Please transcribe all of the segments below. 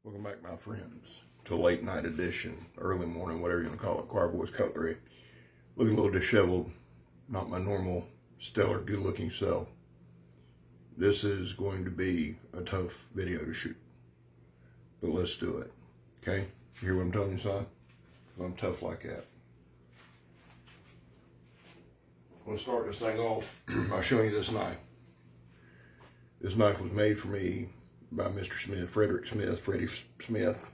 Welcome back, my friends, to a late night edition, early morning, whatever you want to call it, Choir Boys Cutlery. Looking a little disheveled, not my normal, stellar, good-looking self. This is going to be a tough video to shoot, but let's do it, okay? You hear what I'm telling you, son? I'm tough like that. I'm going to start this thing off by showing you this knife. This knife was made for me by Mr. Smith, Freddie Smith,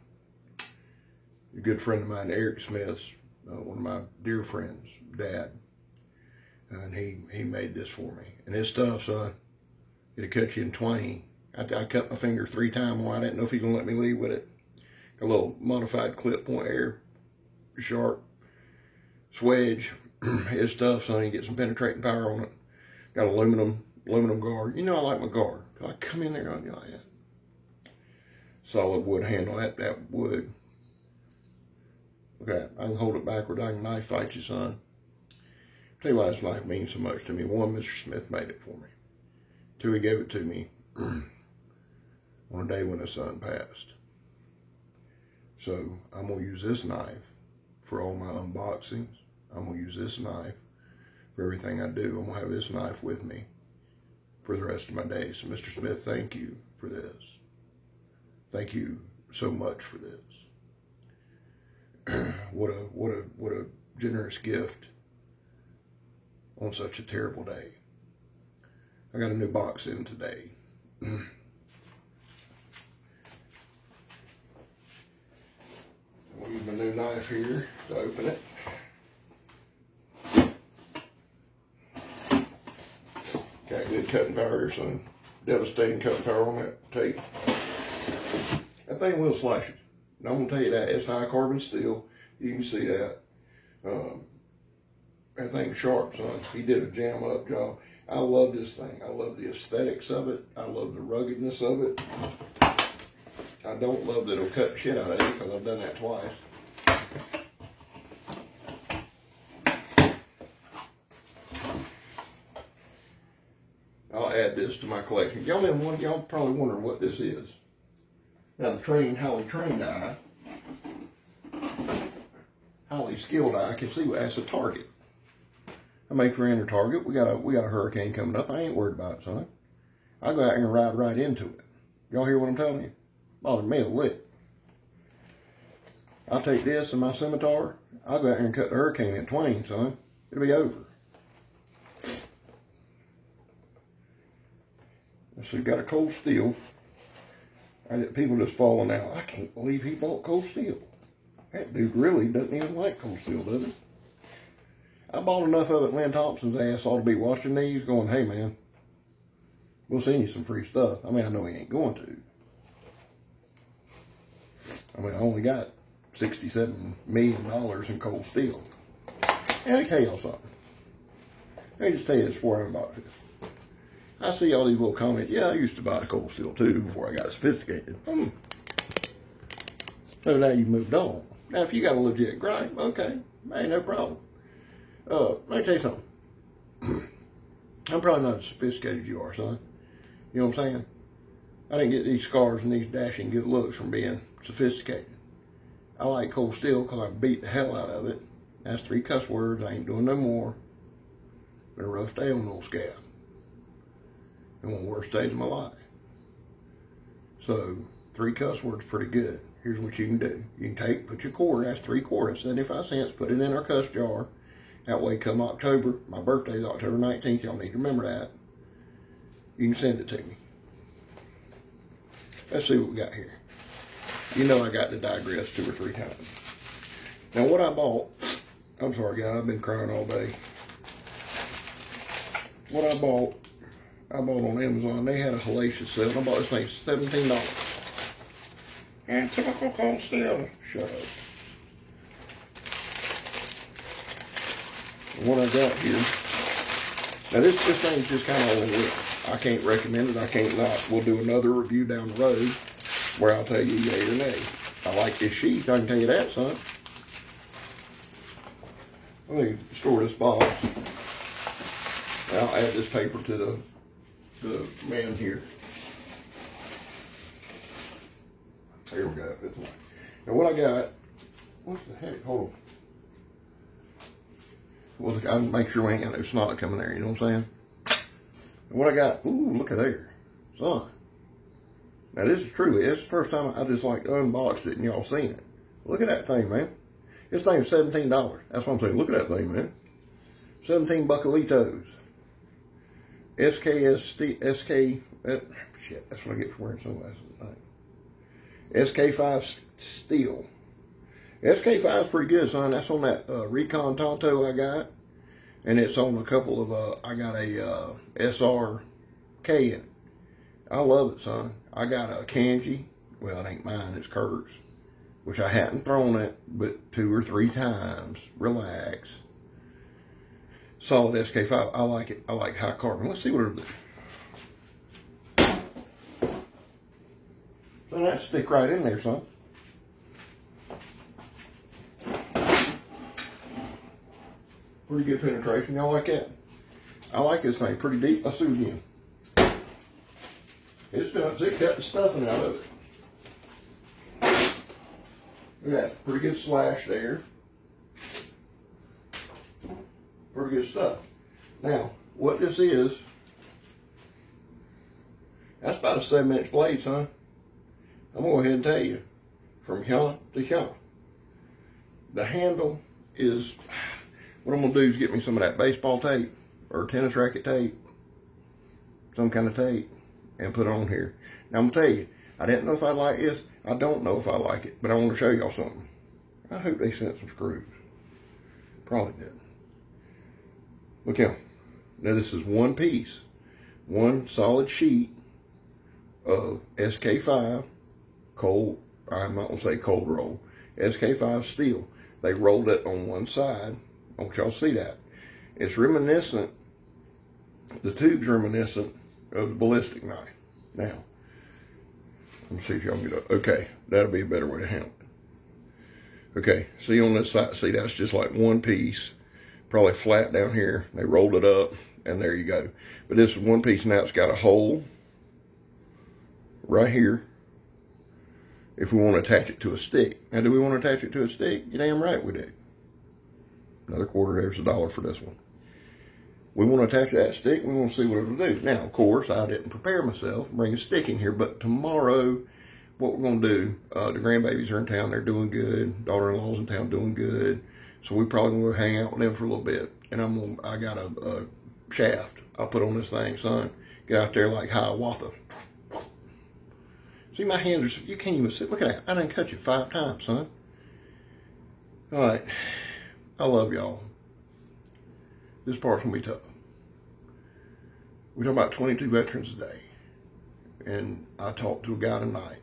a good friend of mine, Eric Smith, one of my dear friends, dad, and he made this for me. And this stuff, son, it'll cut you in 20. I cut my finger 3 times. Well, I didn't know if he gonna let me leave with it. A little modified clip point air, sharp swedge. His stuff, son, you get some penetrating power on it. Got aluminum guard. You know I like my guard. I come in there and I'll be like that. Solid wood handle, that wood. Okay, I can hold it backwards. I can knife fight you, son. Tell you why this knife means so much to me. 1, Mr. Smith made it for me. 2, he gave it to me on a day when his son passed. So I'm gonna use this knife for all my unboxings. I'm gonna use this knife for everything I do. I'm gonna have this knife with me for the rest of my days. So Mr. Smith, thank you for this. Thank you so much for this. What a generous gift on such a terrible day. I got a new box in today. I'll use my new knife here to open it. Got good cutting power here, son. Devastating cutting power on that tape. That thing will slash it. And I'm gonna tell you that it's high carbon steel. You can see that. That thing's sharp, son. He did a jam up job. I love this thing. I love the aesthetics of it. I love the ruggedness of it. I don't love that it'll cut shit out of it because I've done that twice. I'll add this to my collection. Y'all probably wondering what this is. Now the Holley train die, Holley skill die, I can see that's a Target. I make for Enter Target. We got a hurricane coming up. I ain't worried about it, son. I'll go out here and ride right into it. Y'all hear what I'm telling you? Bother me a lick. I'll take this and my scimitar. I'll go out here and cut the hurricane in twain, son. It'll be over. So you got a cold steel. People just falling out. I can't believe he bought cold steel. That dude really doesn't even like cold steel, does he? I bought enough of it. Lynn Thompson's ass ought to be watching these going, hey man, we'll send you some free stuff. I mean, I know he ain't going to. I mean, I only got $67 million in cold steel. And let me tell y'all something. Let me just tell you this before I about this. I see all these little comments. Yeah, I used to buy the cold steel too before I got sophisticated. So now you've moved on. Now, if you got a legit gripe, okay, ain't no problem. Let me tell you something. I'm probably not as sophisticated as you are, son. You know what I'm saying? I didn't get these scars and these dashing good looks from being sophisticated. I like cold steel because I beat the hell out of it. That's 3 cuss words. I ain't doing no more. Been a rough day on the old scab. And one of the worst days of my life. So 3 cuss words pretty good. Here's what you can do. You can put your quarter, that's 3 quarters, 75 cents, put it in our cuss jar. That way come October, my birthday is October 19th, y'all need to remember that. You can send it to me. Let's see what we got here. You know I got to digress 2 or 3 times. Now what I bought, I'm sorry guys, I've been crying all day. What I bought on Amazon. They had a hellacious sale. I bought this thing $17. And typical cold steel. Shut up. And what I got here. Now this thing's just kind of old whip. I can't recommend it. I can't not. We'll do another review down the road where I'll tell you yay or nay. I like this sheath. I can tell you that, son. Let me store this box. I'll add this paper to the man here. Here we go. Now what I got, what the heck, hold on. Well, I make sure we ain't got no snot coming there, you know what I'm saying? And what I got, ooh, look at there, son. Now this is truly, it's the first time I just like unboxed it and y'all seen it. Look at that thing, man. This thing is $17. That's what I'm saying. Look at that thing, man. 17 buckalitos. Shit, that's what I get for wearing sunglasses at night. SK5 steel. SK5 is pretty good, son. That's on that Recon Tonto I got. And it's on a couple of, I got a SRK in it. I love it, son. I got a Kanji. Well, it ain't mine, it's Kurt's. Which I hadn't thrown it, but 2 or 3 times. Relax. Solid SK5. I like it. I like high carbon. Let's see what it'll do. So that stick right in there, son. Pretty good penetration. Y'all like that? I like this thing pretty deep. Let's see it again. It's got the stuffing out of it. Look at that. Pretty good slash there. Pretty good stuff. Now, what this is, that's about a 7-inch blade, son. I'm going to go ahead and tell you, from here to here. The handle is, what I'm going to do is get me some of that baseball tape or tennis racket tape, some kind of tape, and put it on here. Now, I'm going to tell you, I didn't know if I like this. I don't know if I like it, but I want to show y'all something. I hope they sent some screws. Probably did. Look here. Now, this is one piece, one solid sheet of SK5 cold, I'm not going to say cold roll, SK5 steel. They rolled it on one side. I want y'all to see that. It's reminiscent, the tube's reminiscent of the ballistic knife. Now, let me see if y'all can get up. Okay, that'll be a better way to handle it. Okay, see on this side, see that's just like one piece, probably flat down here. They rolled it up, and there you go. But this is one piece. Now it's got a hole right here if we want to attach it to a stick. Now, do we want to attach it to a stick? You're damn right we do. Another quarter, there's $1 for this one. We want to attach that stick, we want to see what it'll do. Now, of course, I didn't prepare myself, bring a stick in here, but tomorrow, what we're going to do, the grandbabies are in town, they're doing good, daughter-in-law's in town doing good, so we probably going to hang out with them for a little bit. And I got a shaft I'll put on this thing, son. Get out there like Hiawatha. See, my hands are, you can't even sit. Look at that. I done cut you 5 times, son. All right. I love y'all. This part's going to be tough. We talk about 22 veterans a day. And I talked to a guy tonight.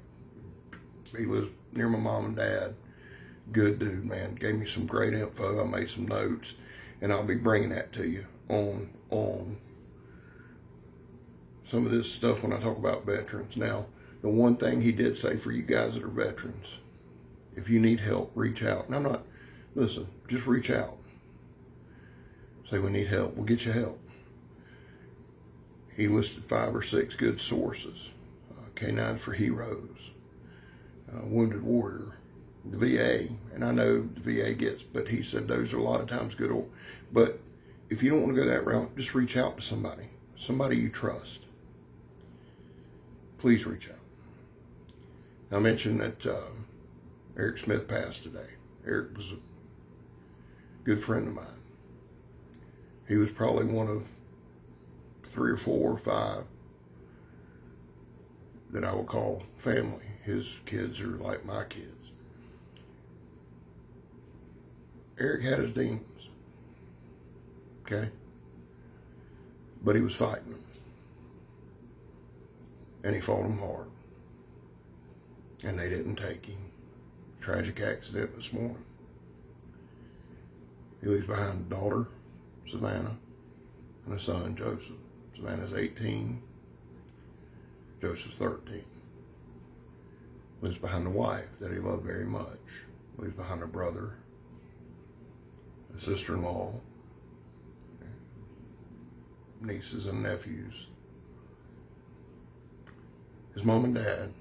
He lives near my mom and dad. Good dude, man. Gave me some great info. I made some notes. And I'll be bringing that to you on some of this stuff when I talk about veterans. Now, the one thing he did say for you guys that are veterans, if you need help, reach out. And I'm not, listen, just reach out. Say we need help, we'll get you help. He listed 5 or 6 good sources. K9 for Heroes, Wounded Warrior, the VA, and I know the VA gets, but he said those are a lot of times good. But if you don't want to go that route, just reach out to somebody you trust. Please reach out. I mentioned that Eric Smith passed today. Eric was a good friend of mine. He was probably one of 3 or 4 or 5 that I would call family. His kids are like my kids. Eric had his demons, okay? But he was fighting them. And he fought them hard. And they didn't take him. Tragic accident this morning. He leaves behind a daughter, Savannah, and a son, Joseph. Savannah's 18. Joseph's 13. Leaves behind a wife that he loved very much. Leaves behind a brother, a sister-in-law, nieces and nephews. His mom and dad.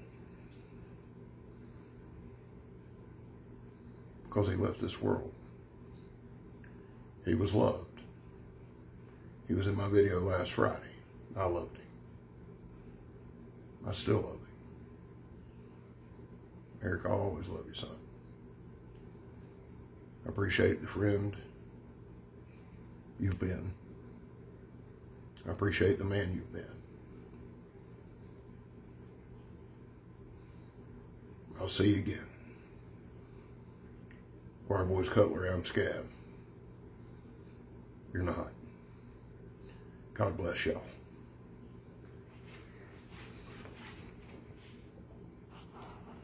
because he left this world. He was loved. He was in my video last Friday. I loved him. I still love him. Eric, I'll always love you, son. I appreciate the friend you've been. I appreciate the man you've been. I'll see you again. Choir boys cutlery, I'm Scab. You're not. God bless y'all.